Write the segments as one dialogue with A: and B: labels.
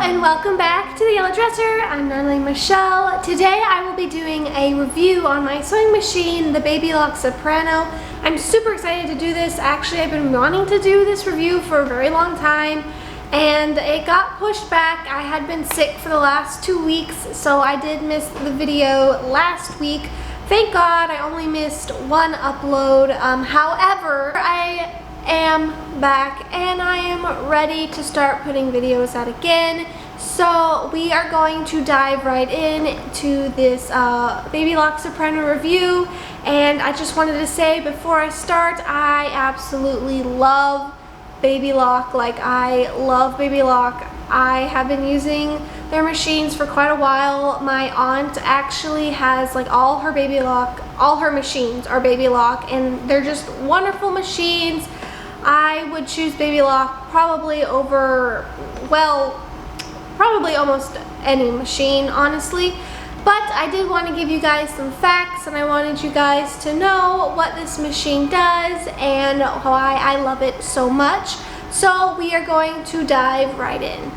A: and welcome back to the Yellow Dresser. I'm Natalie Michelle. Today I will be doing a review on my sewing machine, the Babylock Soprano. I'm super excited to do this. Actually, I've been wanting to do this review for a very long time and it got pushed back. I had been sick for the last 2 weeks, so I did miss the video last week. Thank God I only missed one upload. However, I am back and I am ready to start putting videos out again. So we are going to dive right in to this Babylock Soprano review. And I just wanted to say before I start, I absolutely love Babylock. Like, I love Babylock. I have been using their machines for quite a while. My aunt actually has like all her machines are Babylock, and they're just wonderful machines. I would choose Babylock probably over, well, probably almost any machine, honestly. But I did want to give you guys some facts, and I wanted you guys to know what this machine does and why I love it so much. So we are going to dive right in.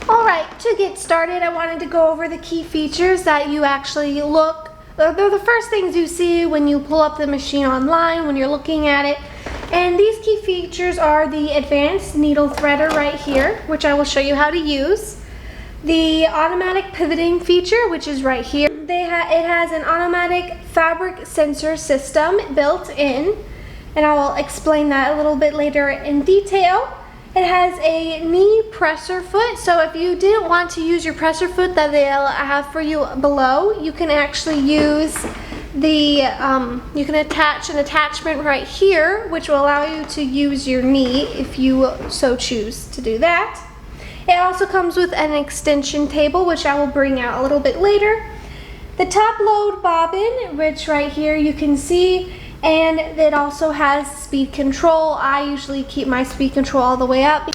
A: Alright, to get started, I wanted to go over the key features that you actually they're the first things you see when you pull up the machine online, when you're looking at it. And these key features are the advanced needle threader right here, which I will show you how to use. The automatic pivoting feature, which is right here. It has an automatic fabric sensor system built in, and I will explain that a little bit later in detail. It has a knee presser foot, so if you didn't want to use your presser foot that they'll have for you below, you can actually use the, you can attach an attachment right here, which will allow you to use your knee if you so choose to do that. It also comes with an extension table, which I will bring out a little bit later. The top load bobbin, which right here you can see, and it also has speed control. I usually keep my speed control all the way up.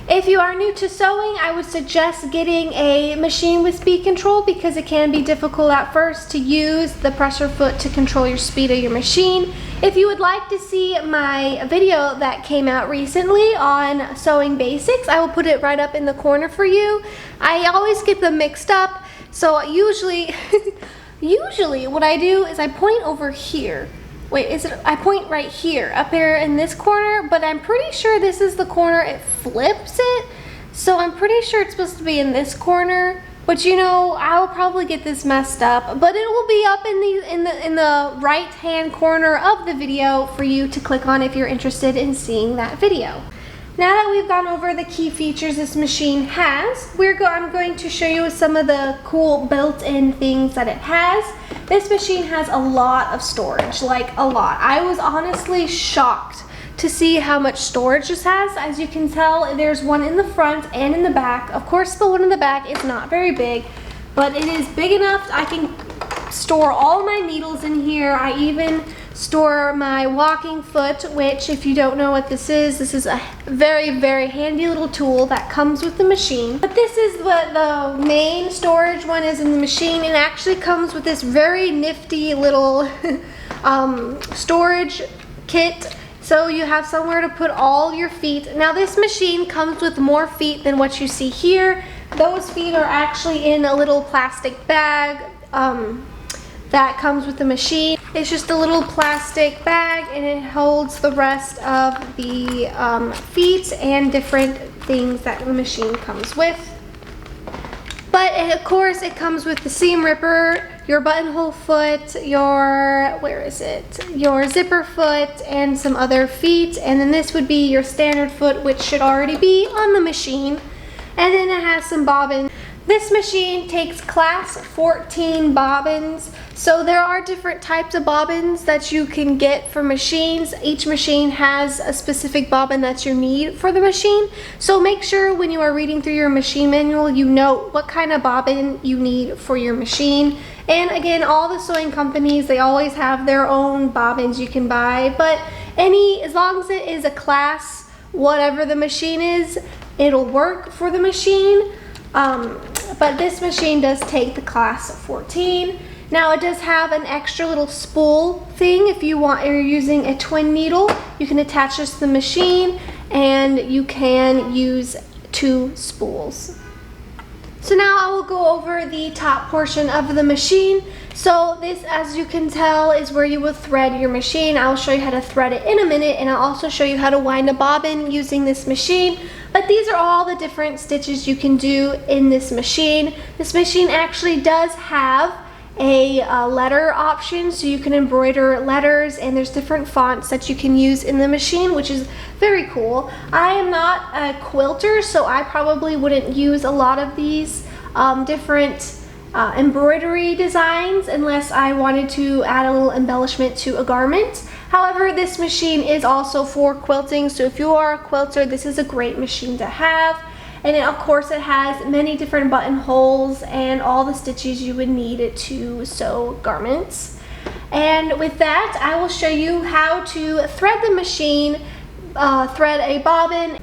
A: If you are new to sewing, I would suggest getting a machine with speed control because it can be difficult at first to use the presser foot to control your speed of your machine. If you would like to see my video that came out recently on sewing basics, I will put it right up in the corner for you. I always get them mixed up, so usually what I do is I point over here. I point right here, up here in this corner, but I'm pretty sure this is the corner it flips it. So I'm pretty sure it's supposed to be in this corner, but you know, I'll probably get this messed up, but it will be up in the right-hand corner of the video for you to click on if you're interested in seeing that video. Now that we've gone over the key features this machine has, I'm going to show you some of the cool built-in things that it has. This machine has a lot of storage, like a lot. I was honestly shocked to see how much storage this has. As you can tell, there's one in the front and in the back. Of course, the one in the back is not very big, but it is big enough I can store all my needles in here. I even store my walking foot, which, if you don't know what this is a very, very handy little tool that comes with the machine. But this is what the main storage one is in the machine. It actually comes with this very nifty little storage kit, so you have somewhere to put all your feet. Now this machine comes with more feet than what you see here. Those feet are actually in a little plastic bag that comes with the machine. It's just a little plastic bag, and it holds the rest of the feet and different things that the machine comes with. But of course it comes with the seam ripper, your buttonhole foot, your zipper foot, and some other feet. And then this would be your standard foot, which should already be on the machine. And then it has some bobbins. This machine takes class 14 bobbins, so there are different types of bobbins that you can get for machines. Each machine has a specific bobbin that you need for the machine, so make sure when you are reading through your machine manual you know what kind of bobbin you need for your machine. And again, all the sewing companies, they always have their own bobbins you can buy, but as long as it is a class, whatever the machine is, it'll work for the machine. But this machine does take the class 14. Now it does have an extra little spool thing if you're using a twin needle. You can attach this to the machine and you can use 2 spools. So now I will go over the top portion of the machine. So this, as you can tell, is where you will thread your machine. I'll show you how to thread it in a minute, and I'll also show you how to wind a bobbin using this machine. But these are all the different stitches you can do in this machine. This machine actually does have a letter option, so you can embroider letters, and there's different fonts that you can use in the machine, which is very cool. I am not a quilter, so I probably wouldn't use a lot of these different embroidery designs unless I wanted to add a little embellishment to a garment. However, this machine is also for quilting, so if you are a quilter, this is a great machine to have. And of course it has many different buttonholes and all the stitches you would need to sew garments. And with that, I will show you how to thread the machine, thread a bobbin.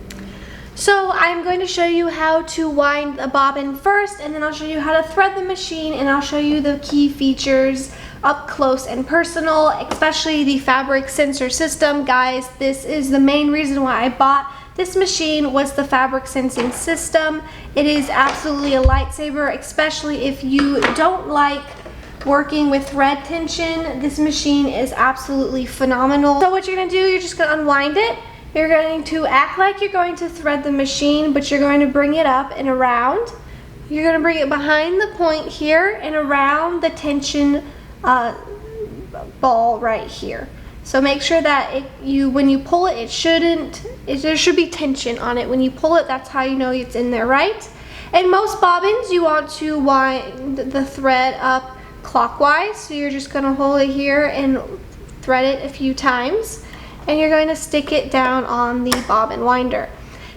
A: So I'm going to show you how to wind a bobbin first, and then I'll show you how to thread the machine, and I'll show you the key features up close and personal, especially the fabric sensor system. Guys, this is the main reason why I bought this machine, was the fabric sensing system. It is absolutely a lifesaver, especially if you don't like working with thread tension. This machine is absolutely phenomenal. So what you're gonna do, you're just gonna unwind it. You're going to act like you're going to thread the machine, but you're going to bring it up and around. You're gonna bring it behind the point here and around the tension ball right here. So make sure that when you pull it, there should be tension on it. When you pull it, that's how you know it's in there, right? And most bobbins, you want to wind the thread up clockwise. So you're just gonna hold it here and thread it a few times. And you're going to stick it down on the bobbin winder.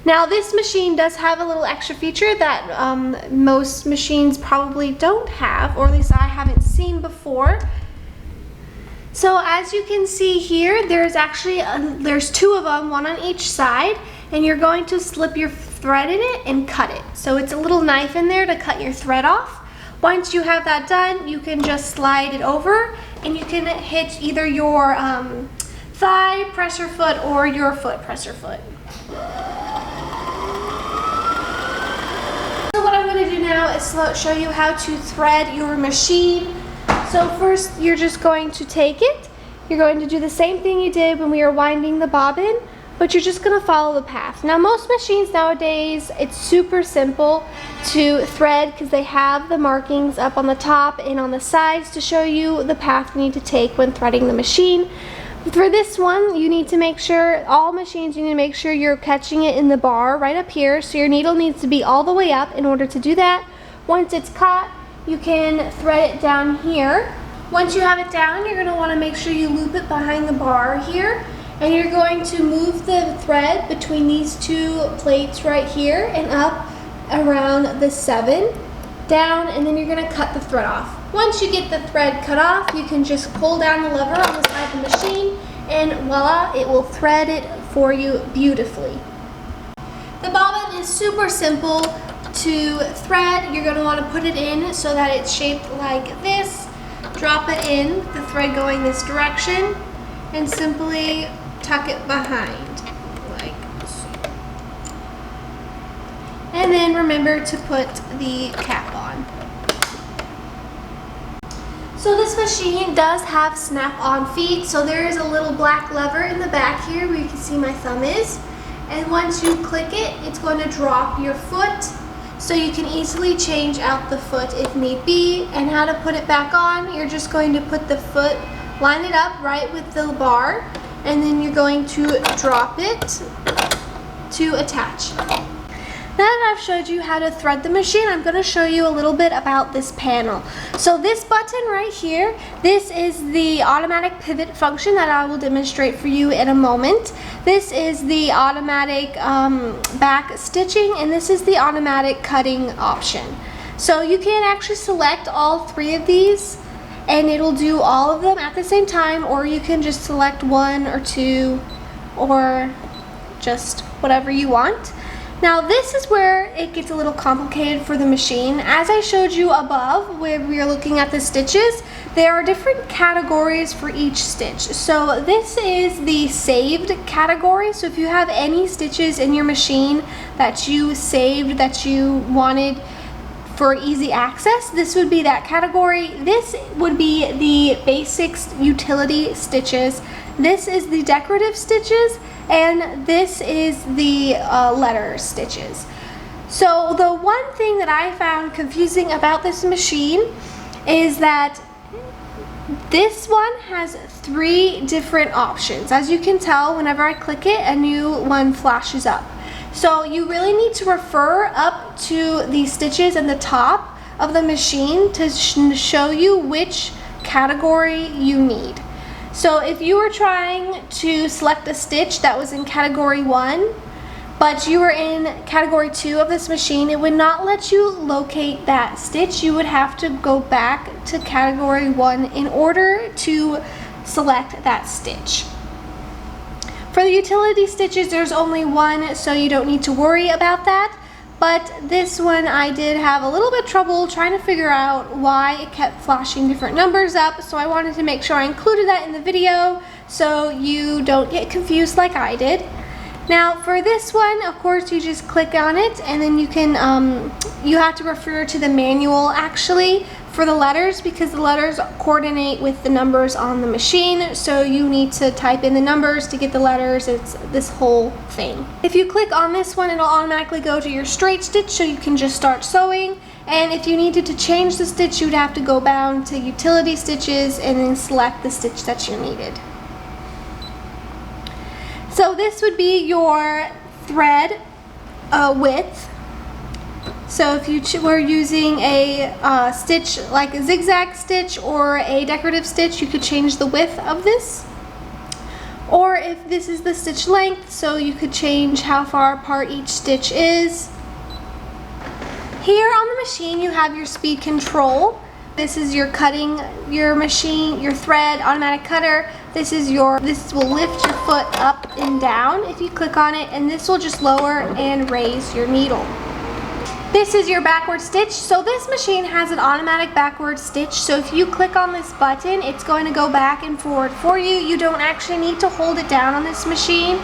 A: Now this machine does have a little extra feature that most machines probably don't have, or at least I haven't seen before. So as you can see here, there's actually there's two of them, one on each side, and you're going to slip your thread in it and cut it. So it's a little knife in there to cut your thread off. Once you have that done, you can just slide it over, and you can hitch either your thigh presser foot or your foot presser foot. So what I'm going to do now is show you how to thread your machine. So first, you're just going to take it. You're going to do the same thing you did when we were winding the bobbin, but you're just going to follow the path. Now most machines nowadays, it's super simple to thread because they have the markings up on the top and on the sides to show you the path you need to take when threading the machine. For this one, you need to make sure, all machines, you need to make sure you're catching it in the bar right up here. So your needle needs to be all the way up in order to do that. Once it's caught, you can thread it down here. Once you have it down, you're going to want to make sure you loop it behind the bar here. And you're going to move the thread between these two plates right here and up around the 7, down, and then you're going to cut the thread off. Once you get the thread cut off, you can just pull down the lever on the side of the machine, and voila, it will thread it for you beautifully. The bobbin is super simple to thread. You're going to want to put it in so that it's shaped like this. Drop it in, the thread going this direction, and simply tuck it behind like so. And then remember to put the cap on. So this machine does have snap-on feet, so there is a little black lever in the back here where you can see my thumb is. And once you click it, it's going to drop your foot, so you can easily change out the foot if need be. And how to put it back on, you're just going to put the foot, line it up right with the bar, and then you're going to drop it to attach. Now that I've showed you how to thread the machine, I'm going to show you a little bit about this panel. So this button right here, this is the automatic pivot function that I will demonstrate for you in a moment. This is the automatic back stitching, and this is the automatic cutting option. So you can actually select all three of these, and it'll do all of them at the same time, or you can just select one or two, or just whatever you want. Now this is where it gets a little complicated for the machine. As I showed you above, where we are looking at the stitches, there are different categories for each stitch. So this is the saved category. So if you have any stitches in your machine that you saved that you wanted for easy access, this would be that category. This would be the basics utility stitches. This is the decorative stitches, and this is the letter stitches. So the one thing that I found confusing about this machine is that this one has 3 different options. As you can tell, whenever I click it, a new one flashes up. So you really need to refer up to the stitches at the top of the machine to show you which category you need. So if you were trying to select a stitch that was in category 1, but you were in category 2 of this machine, it would not let you locate that stitch. You would have to go back to category 1 in order to select that stitch. For the utility stitches, there's only one, so you don't need to worry about that. But this one, I did have a little bit of trouble trying to figure out why it kept flashing different numbers up, so I wanted to make sure I included that in the video so you don't get confused like I did. Now for this one, of course, you just click on it, and then you can, you have to refer to the manual actually for the letters, because the letters coordinate with the numbers on the machine, so you need to type in the numbers to get the letters. It's this whole thing. If you click on this one, it'll automatically go to your straight stitch, so you can just start sewing. And if you needed to change the stitch, you'd have to go down to utility stitches and then select the stitch that you needed. So this would be your thread width. So if you were using a stitch like a zigzag stitch or a decorative stitch, you could change the width of this. Or if this is the stitch length, so you could change how far apart each stitch is. Here on the machine you have your speed control. This is your cutting, your machine, your thread, automatic cutter. This will lift your foot up and down if you click on it, and this will just lower and raise your needle. This is your backward stitch. So this machine has an automatic backward stitch. So if you click on this button, it's going to go back and forward for you. You don't actually need to hold it down on this machine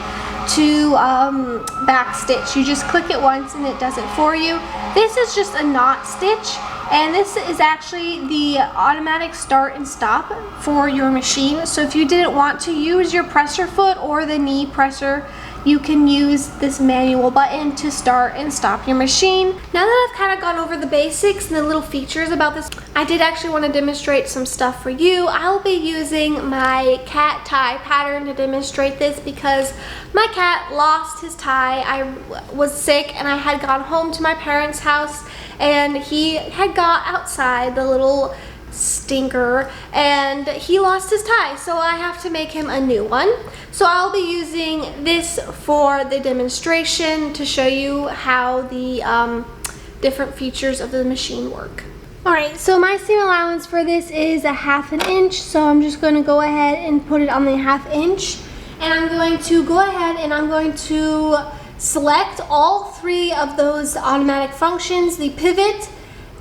A: to back stitch. You just click it once and it does it for you. This is just a knot stitch, and this is actually the automatic start and stop for your machine. So if you didn't want to use your presser foot or the knee presser, you can use this manual button to start and stop your machine. Now that I've kind of gone over the basics and the little features about this, I did actually want to demonstrate some stuff for you. I'll be using my cat tie pattern to demonstrate this because my cat lost his tie. I was sick and I had gone home to my parents' house, and he had got outside, the little stinker, and he lost his tie, so I have to make him a new one. So I'll be using this for the demonstration to show you how the different features of the machine work. Alright, so my seam allowance for this is a 1/2 inch, so I'm just going to go ahead and put it on the 1/2 inch, and I'm going to go ahead and I'm going to select all 3 of those automatic functions: the pivot,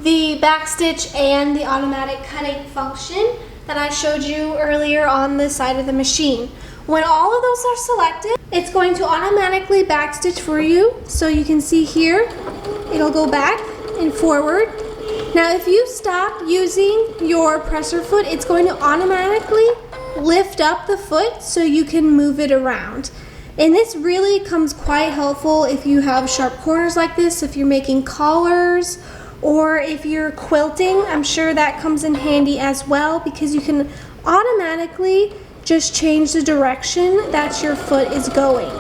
A: the back stitch, and the automatic cutting function that I showed you earlier on the side of the machine. When all of those are selected, it's going to automatically back stitch for you. So you can see here, it'll go back and forward. Now if you stop using your presser foot, it's going to automatically lift up the foot so you can move it around. And this really comes quite helpful if you have sharp corners like this, if you're making collars, or if you're quilting. I'm sure that comes in handy as well, because you can automatically just change the direction that your foot is going.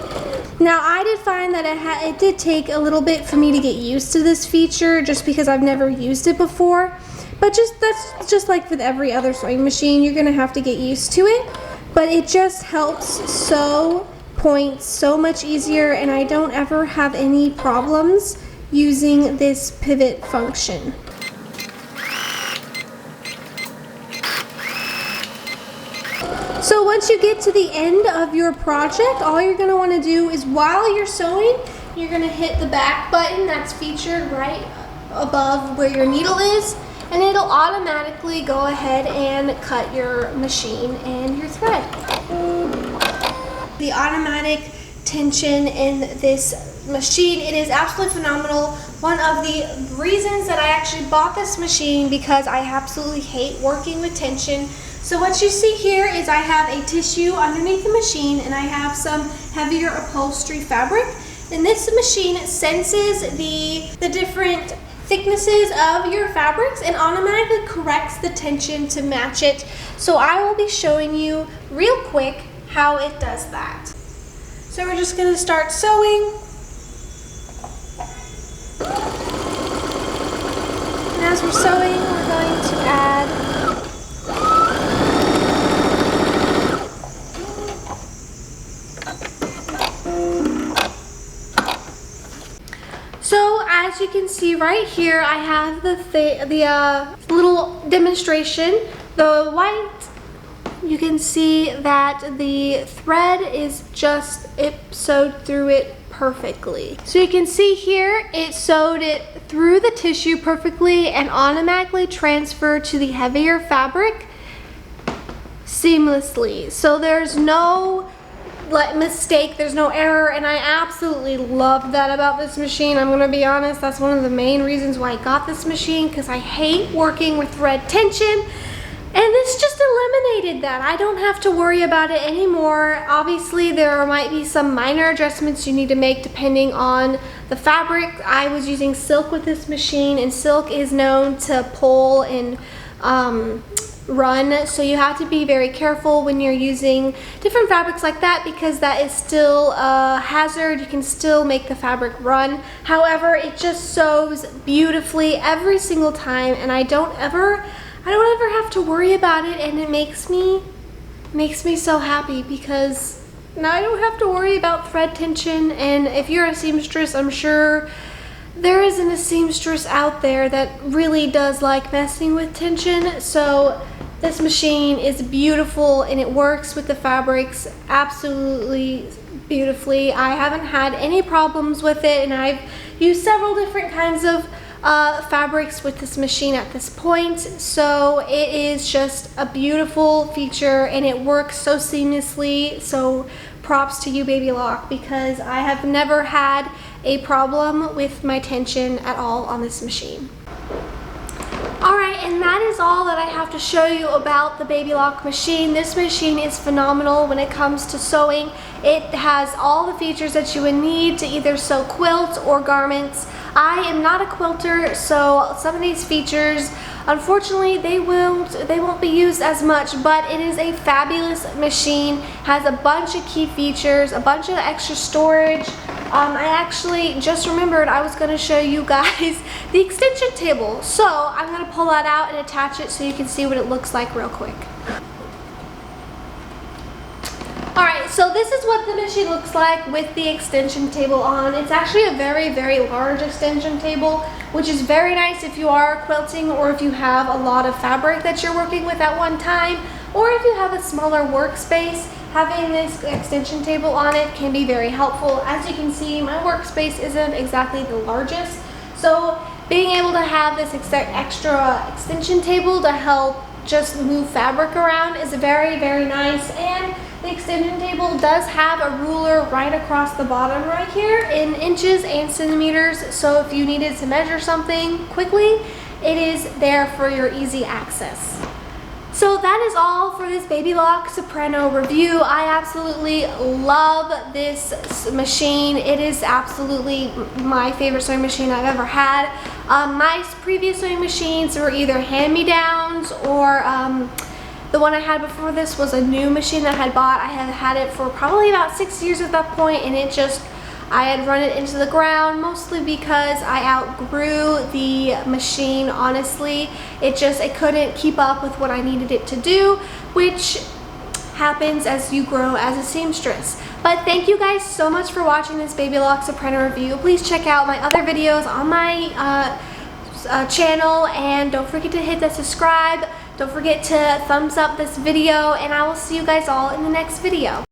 A: Now I did find that it did take a little bit for me to get used to this feature, just because I've never used it before. But that's just like with every other sewing machine, you're gonna have to get used to it. But it just helps sew points so much easier, and I don't ever have any problems using this pivot function. So once you get to the end of your project, all you're going to want to do is, while you're sewing, you're going to hit the back button that's featured right above where your needle is, and it'll automatically go ahead and cut your machine and your thread. The automatic tension in this machine. It is absolutely phenomenal. One of the reasons that I actually bought this machine because I absolutely hate working with tension. So what you see here is I have a tissue underneath the machine and I have some heavier upholstery fabric. And this machine senses the different thicknesses of your fabrics and automatically corrects the tension to match it. So I will be showing you real quick how it does that. So we're just going to start sewing. And as we're sewing, we're going to add as you can see right here, I have the little demonstration. The white, you can see that the thread is just, it sewed through it perfectly. So you can see here, it sewed it through the tissue perfectly and automatically transferred to the heavier fabric seamlessly. So there's no mistake, there's no error, and I absolutely love that about this machine. I'm gonna be honest, that's one of the main reasons why I got this machine, because I hate working with thread tension, and this just eliminated that. I don't have to worry about it anymore. Obviously there might be some minor adjustments you need to make depending on the fabric. I was using silk with this machine, and silk is known to pull and run, so you have to be very careful when you're using different fabrics like that, because that is still a hazard. You can still make the fabric run. However, it just sews beautifully every single time, and I don't ever have to worry about it, and it makes me so happy because now I don't have to worry about thread tension. And if you're a seamstress, I'm sure there isn't a seamstress out there that really does like messing with tension. So this machine is beautiful and it works with the fabrics absolutely beautifully. I haven't had any problems with it, and I've used several different kinds of fabrics with this machine at this point. So it is just a beautiful feature and it works so seamlessly. So props to you, Babylock, because I have never had a problem with my tension at all on this machine. Alright, and that is all that I have to show you about the Babylock machine. This machine is phenomenal when it comes to sewing. It has all the features that you would need to either sew quilts or garments. I am not a quilter, so some of these features, unfortunately, they won't be used as much, but it is a fabulous machine. Has a bunch of key features, a bunch of extra storage. I actually just remembered I was going to show you guys the extension table. So I'm going to pull that out and attach it so you can see what it looks like real quick. Alright, so this is what the machine looks like with the extension table on. It's actually a very, very large extension table, which is very nice if you are quilting or if you have a lot of fabric that you're working with at one time, or if you have a smaller workspace. Having this extension table on it can be very helpful. As you can see, my workspace isn't exactly the largest, so being able to have this extra extension table to help just move fabric around is very, very nice. And the extension table does have a ruler right across the bottom right here in inches and centimeters, so if you needed to measure something quickly, it is there for your easy access. So that is all for this Babylock Soprano review. I absolutely love this machine. It is absolutely my favorite sewing machine I've ever had. My previous sewing machines were either hand-me-downs or the one I had before this was a new machine that I had bought. I had had it for probably about 6 years at that point, and I had run it into the ground, mostly because I outgrew the machine, honestly. It couldn't keep up with what I needed it to do, which happens as you grow as a seamstress. But thank you guys so much for watching this Babylock Soprano review. Please check out my other videos on my channel, and don't forget to hit that subscribe. Don't forget to thumbs up this video, and I will see you guys all in the next video.